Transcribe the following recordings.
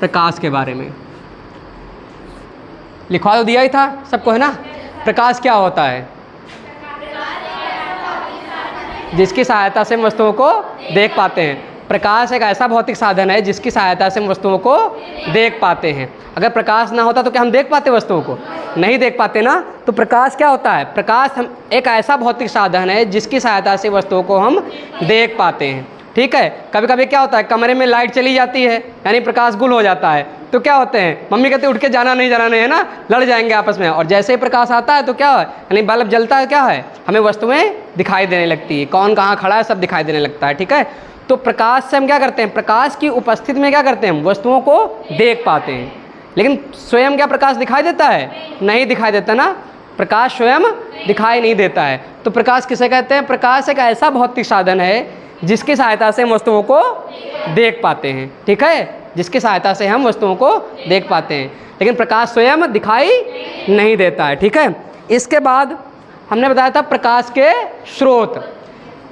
प्रकाश के बारे में। लिखवा तो दिया ही था सबको, है ना। प्रकाश क्या होता है? जिसकी सहायता से हम वस्तुओं को देख पाते हैं। प्रकाश एक ऐसा भौतिक साधन है जिसकी सहायता से हम वस्तुओं को देख पाते हैं। अगर प्रकाश ना होता तो क्या हम देख पाते वस्तुओं को? नहीं देख पाते ना। तो प्रकाश क्या होता है? प्रकाश हम एक ऐसा भौतिक साधन है जिसकी सहायता से वस्तुओं को हम देख पाते हैं। ठीक है। कभी कभी क्या होता है, कमरे में लाइट चली जाती है, यानी प्रकाश गुल हो जाता है, तो क्या होते हैं, मम्मी कहते हैं उठ के जाना नहीं है ना, लड़ जाएंगे आपस में। और जैसे ही प्रकाश आता है तो क्या है, यानी बल्ब जलता है, क्या है, हमें वस्तुएं दिखाई देने लगती है, कौन कहाँ खड़ा है सब दिखाई देने लगता है। ठीक है। तो प्रकाश से हम क्या करते हैं, प्रकाश की उपस्थिति में क्या करते हैं, हम वस्तुओं को देख पाते हैं। लेकिन स्वयं क्या प्रकाश दिखाई देता है? नहीं दिखाई देता ना। प्रकाश स्वयं दिखाई नहीं देता है। तो प्रकाश किसे कहते हैं? प्रकाश एक ऐसा भौतिक साधन है जिसकी सहायता से हम वस्तुओं को देख पाते हैं। ठीक है। जिसकी सहायता से हम वस्तुओं को देख पाते हैं, लेकिन प्रकाश स्वयं दिखाई नहीं देता है। ठीक है। इसके बाद हमने बताया था प्रकाश के स्रोत।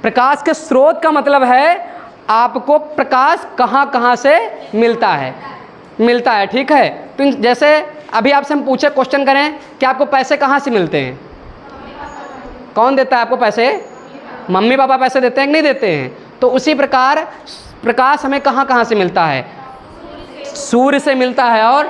प्रकाश के स्रोत का मतलब है आपको प्रकाश कहाँ कहाँ से मिलता है। ठीक है। तो जैसे अभी आपसे हम पूछे, क्वेश्चन करें कि आपको पैसे कहाँ से मिलते हैं? कौन देता है आपको पैसे? मम्मी पापा पैसे देते हैं कि नहीं देते हैं? तो उसी प्रकार प्रकाश हमें कहाँ कहाँ से मिलता है? सूर्य से मिलता है, और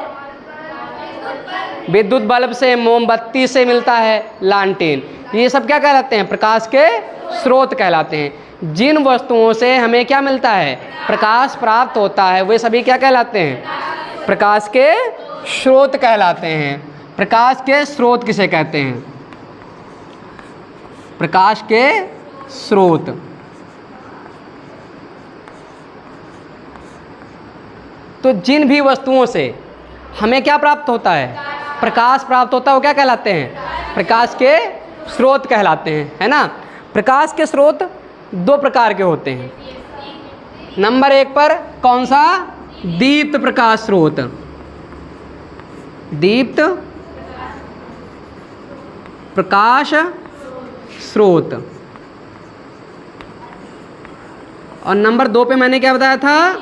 विद्युत बल्ब से, मोमबत्ती से मिलता है, लालटेन। ये सब क्या कहलाते हैं? प्रकाश के स्रोत कहलाते हैं। जिन वस्तुओं से हमें क्या मिलता है, प्रकाश प्राप्त होता है, वे सभी क्या कहलाते हैं? प्रकाश के स्रोत कहलाते हैं। प्रकाश के स्रोत किसे कहते हैं? प्रकाश के स्रोत। तो जिन भी वस्तुओं से हमें क्या प्राप्त होता है, प्रकाश प्राप्त होता है, वो क्या कहलाते हैं? प्रकाश के स्रोत कहलाते हैं, है ना। प्रकाश के स्रोत दो प्रकार के होते हैं। नंबर एक पर कौन सा? दीप्त प्रकाश स्रोत। दीप्त प्रकाश स्रोत। और नंबर दो पे मैंने क्या बताया था?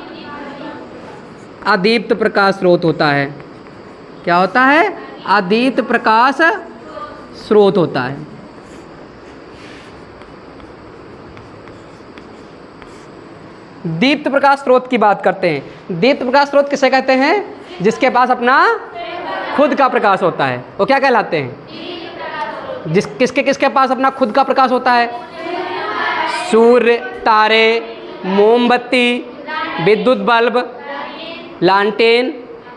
अदीप्त प्रकाश स्रोत होता है। क्या होता है? अदीप्त प्रकाश स्रोत होता है। दीप्त प्रकाश स्रोत की बात करते हैं। दीप्त प्रकाश स्रोत किसे कहते हैं? जिसके पास अपना खुद का प्रकाश होता है, वो क्या कहलाते हैं? किसके पास अपना खुद का प्रकाश होता है? सूर्य, तारे, मोमबत्ती, विद्युत बल्ब, लालटेन,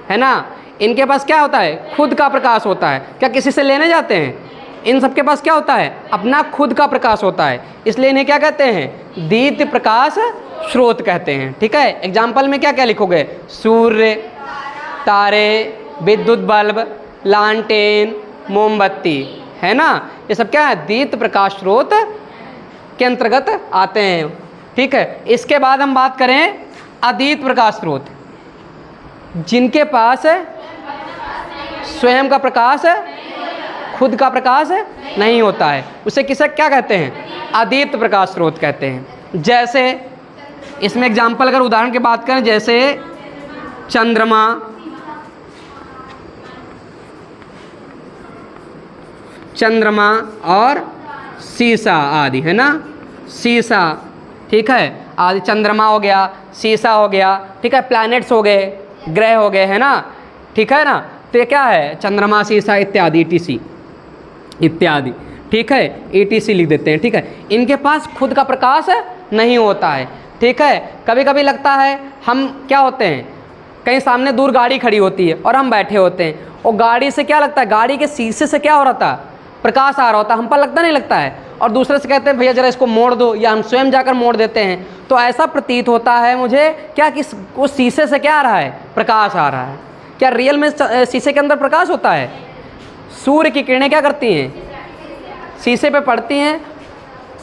है ना। इनके पास क्या होता है? खुद का प्रकाश होता है। क्या किसी से लेने जाते हैं? इन सब के पास क्या होता है? अपना खुद का प्रकाश होता है। इसलिए इन्हें क्या कहते हैं? दीप्त प्रकाश स्रोत कहते हैं। ठीक है। एग्जाम्पल में क्या क्या लिखोगे? सूर्य, तारे, विद्युत बल्ब, लालटेन, मोमबत्ती, है ना। ये सब क्या है? दीप्त प्रकाश स्रोत के अंतर्गत आते हैं। ठीक है। इसके बाद हम बात करें अदीप्त प्रकाश स्रोत, जिनके पास स्वयं का प्रकाश, खुद का प्रकाश नहीं होता है, उसे किसे क्या कहते हैं? अदीप्त प्रकाश स्रोत कहते हैं। जैसे इसमें एग्जाम्पल अगर उदाहरण की बात करें, जैसे चंद्रमा और शीशा आदि, है ना। शीशा, ठीक है, आदि चंद्रमा हो गया, शीशा हो गया, ठीक है, प्लैनेट्स हो गए, ग्रह हो गए, है ना। ठीक है ना। तो ये क्या है? चंद्रमा, शीशा इत्यादि, ETC इत्यादि। ठीक है। ETC लिख देते हैं। ठीक है। इनके पास खुद का प्रकाश नहीं होता है। ठीक है। कभी कभी लगता है हम क्या होते हैं, कहीं सामने दूर गाड़ी खड़ी होती है और हम बैठे होते हैं, और गाड़ी से क्या लगता है, गाड़ी के शीशे से क्या हो रहा था? प्रकाश आ रहा होता है, हम पर लगता नहीं लगता है। और दूसरे से कहते हैं भैया जरा इसको मोड़ दो, या हम स्वयं जाकर मोड़ देते हैं। तो ऐसा प्रतीत होता है मुझे क्या कि उस शीशे से क्या आ रहा है? प्रकाश आ रहा है। क्या रियल में शीशे के अंदर प्रकाश होता है? सूर्य की किरणें क्या करती हैं? शीशे पे पड़ती हैं,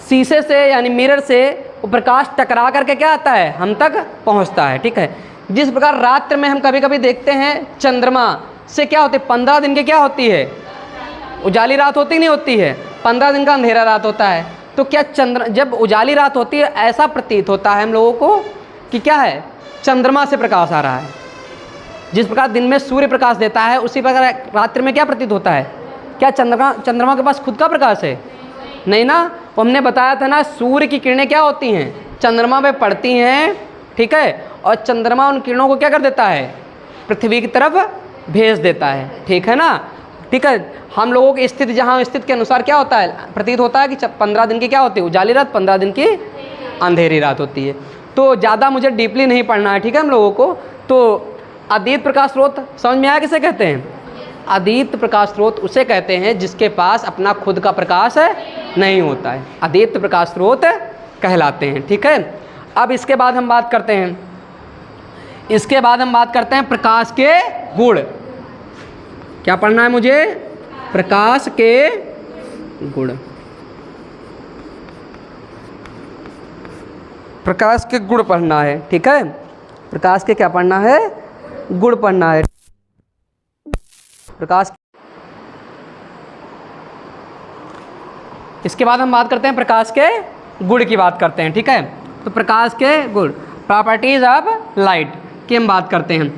शीशे से यानी मिरर से वो प्रकाश टकरा करके क्या आता है? हम तक पहुंचता है। ठीक है। जिस प्रकार रात्र में हम कभी कभी देखते हैं चंद्रमा से क्या होती है, 15 दिन की क्या होती है? उजाली रात होती नहीं होती है, 15 दिन का अंधेरा रात होता है। तो क्या जब उजाली रात होती है, ऐसा प्रतीत होता है हम लोगों को कि क्या है? चंद्रमा से प्रकाश आ रहा है। जिस प्रकार दिन में सूर्य प्रकाश देता है उसी प्रकार रात्रि में क्या प्रतीत होता है? क्या चंद्रमा के पास खुद का प्रकाश है? नहीं ना। तो हमने बताया था ना, सूर्य की किरणें क्या होती हैं? चंद्रमा पे पड़ती हैं, ठीक है, और चंद्रमा उन किरणों को क्या कर देता है? पृथ्वी की तरफ भेज देता है, ठीक है ना। ठीक है, हम लोगों की स्थिति जहाँ स्थिति के अनुसार क्या होता है, प्रतीत होता है कि 15 दिन की क्या होती है? उजाली रात, 15 दिन की अंधेरी रात होती है। तो ज़्यादा मुझे डीपली नहीं पढ़ना है, ठीक है हम लोगों को। तो अदीत प्रकाश स्रोत समझ में आया किसे कहते हैं? अदीत प्रकाश स्रोत उसे कहते हैं जिसके पास अपना खुद का प्रकाश नहीं होता है, अदीत प्रकाश स्रोत कहलाते हैं, ठीक है। अब इसके बाद हम बात करते हैं, प्रकाश के गुण। क्या पढ़ना है मुझे? प्रकाश के गुण। प्रकाश के गुण पढ़ना है, ठीक है। प्रकाश के क्या पढ़ना है? गुण पढ़ना है। प्रकाश, इसके बाद हम बात करते हैं प्रकाश के गुण की बात करते हैं, ठीक है। तो प्रकाश के गुण, प्रॉपर्टीज ऑफ लाइट की हम बात करते हैं।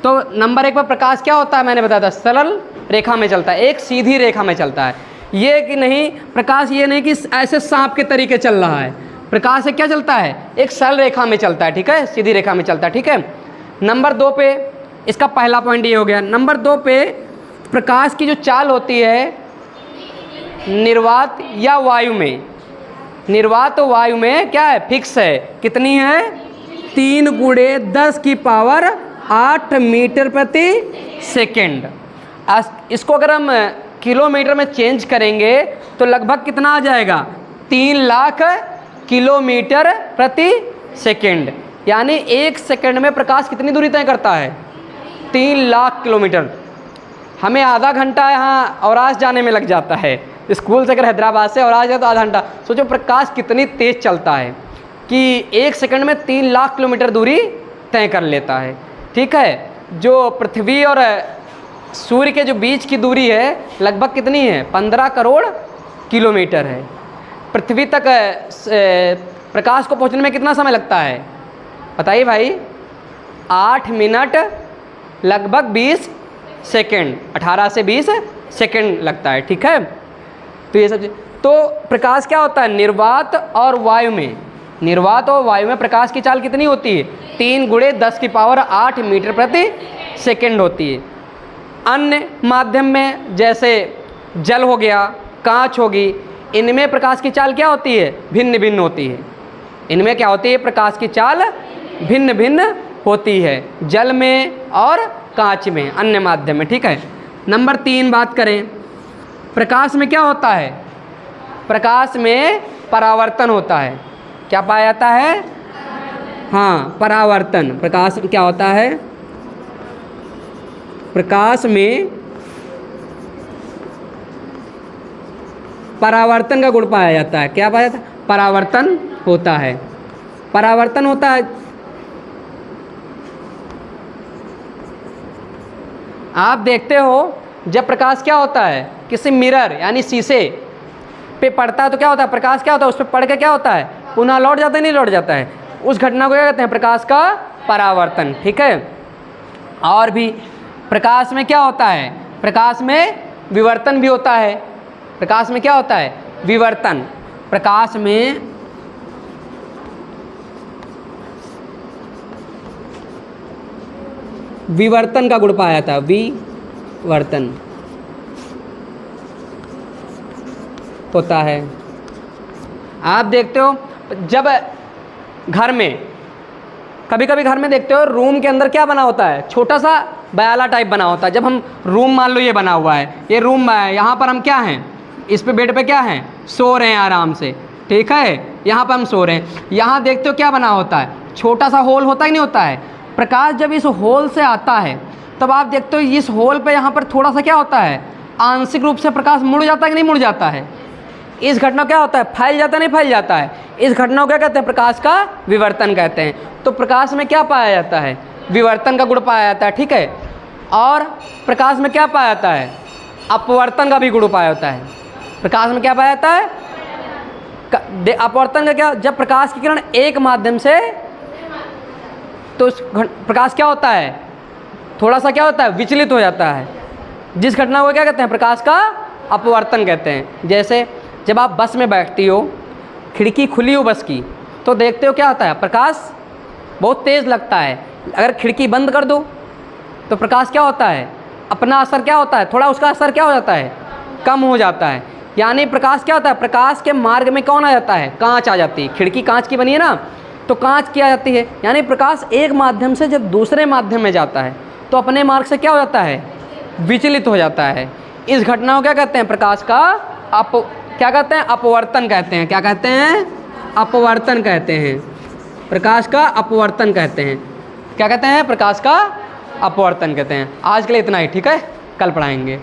तो नंबर 1 पर प्रकाश क्या होता है? मैंने बताया था सरल रेखा में चलता है, एक सीधी रेखा में चलता है। ये कि नहीं प्रकाश, ये नहीं कि ऐसे सांप के तरीके चल रहा है। प्रकाश से क्या चलता है? एक सरल रेखा में चलता है, ठीक है, सीधी रेखा में चलता है, ठीक है। नंबर 2 पे, इसका पहला पॉइंट ये हो गया। नंबर 2 पे प्रकाश की जो चाल होती है निर्वात या वायु में, निर्वात वायु में क्या है? फिक्स है। कितनी है? 3 × 10⁸ मीटर प्रति सेकेंड। इसको अगर हम किलोमीटर में चेंज करेंगे तो लगभग कितना आ जाएगा? 3 लाख किलोमीटर प्रति सेकेंड। यानी 1 सेकंड में प्रकाश कितनी दूरी तय करता है? 3 लाख किलोमीटर। हमें आधा घंटा यहाँ औराज जाने में लग जाता है, स्कूल से अगर हैदराबाद से औराज है तो आधा घंटा। सोचो प्रकाश कितनी तेज़ चलता है कि 1 सेकंड में 3 लाख किलोमीटर दूरी तय कर लेता है, ठीक है। जो पृथ्वी और सूर्य के जो बीच की दूरी है लगभग कितनी है? 15 करोड़ किलोमीटर है। पृथ्वी तक प्रकाश को पहुंचने में कितना समय लगता है बताइए भाई? 8 मिनट लगभग 20 सेकेंड, 18 से 20 सेकेंड लगता है, ठीक है। तो ये सब तो प्रकाश क्या होता है? निर्वात और वायु में, निर्वात और वायु में प्रकाश की चाल कितनी होती है? 3 × 10⁸ मीटर प्रति सेकेंड होती है। अन्य माध्यम में जैसे जल हो गया, कांच होगी, इनमें प्रकाश की चाल क्या होती है? भिन्न भिन्न होती है। इनमें क्या होती है? प्रकाश की चाल भिन्न भिन्न होती है, जल में और कांच में, अन्य माध्यम में, ठीक है। नंबर 3 बात करें, प्रकाश में क्या होता है? प्रकाश में परावर्तन होता है। क्या पाया जाता है? हाँ, परावर्तन। प्रकाश में क्या होता है? प्रकाश में परावर्तन का गुण पाया जाता है। क्या पाया जाता है? परावर्तन होता है, परावर्तन होता है। आप देखते हो जब प्रकाश क्या होता है? किसी मिरर यानी शीशे पे पड़ता है तो क्या होता है? प्रकाश क्या होता है? उस पर पड़ के क्या होता है? पुनः लौट जाता है, नहीं लौट जाता है? उस घटना को क्या कहते हैं? प्रकाश का परावर्तन, ठीक है। और भी प्रकाश में क्या होता है? प्रकाश में विवर्तन भी होता है। प्रकाश में क्या होता है? विवर्तन। प्रकाश में विवर्तन का गुण पाया था, विवर्तन होता है। आप देखते हो जब घर में, कभी कभी घर में देखते हो रूम के अंदर क्या बना होता है? छोटा सा बयाला टाइप बना होता है। जब हम रूम, मान लो ये बना हुआ है, ये रूम है, यहाँ पर हम क्या हैं? इस पे बेड पे क्या हैं? सो रहे हैं आराम से, ठीक है। यहाँ पर हम सो रहे हैं। यहाँ देखते हो क्या बना होता है? छोटा सा होल होता ही नहीं होता है? प्रकाश जब इस होल से आता है तब आप देखते हो इस होल पे यहाँ पर थोड़ा सा क्या होता है? आंशिक रूप से प्रकाश मुड़ जाता है कि नहीं मुड़ जाता है? इस घटना क्या होता है? फैल जाता है, नहीं फैल जाता है? इस घटना को क्या कहते हैं? प्रकाश का विवर्तन कहते हैं। तो प्रकाश में क्या पाया जाता है? विवर्तन का गुण पाया जाता है, ठीक है। और प्रकाश में क्या पाया जाता है? अपवर्तन का भी गुण पाया जाता है। प्रकाश में क्या पाया जाता है? अपवर्तन का क्या? जब प्रकाश की किरण एक माध्यम से, तो प्रकाश क्या होता है? थोड़ा सा क्या होता है, विचलित हो जाता है। जिस घटना को क्या कहते हैं, प्रकाश का अपवर्तन कहते हैं। जैसे जब आप बस में बैठती हो, खिड़की खुली हो बस की, तो देखते हो क्या होता है, प्रकाश बहुत तेज़ लगता है। अगर खिड़की बंद कर दो तो प्रकाश क्या होता है, अपना असर क्या होता है, थोड़ा उसका असर क्या हो जाता है, कम हो जाता है। यानी प्रकाश क्या होता है, प्रकाश के मार्ग में कौन आ जाता है, कांच आ जाती है। खिड़की कांच की बनी है ना, तो कांच की आ जाती है। यानी प्रकाश एक माध्यम से जब दूसरे माध्यम में जाता है तो अपने मार्ग से क्या हो जाता है, विचलित हो जाता है। इस घटना को क्या कहते हैं, प्रकाश का क्या कहते हैं, अपवर्तन कहते हैं। क्या कहते हैं, अपवर्तन कहते हैं। प्रकाश का अपवर्तन कहते हैं। क्या कहते हैं, प्रकाश का अपवर्तन कहते हैं। आज के लिए इतना ही, ठीक है, कल पढ़ाएंगे।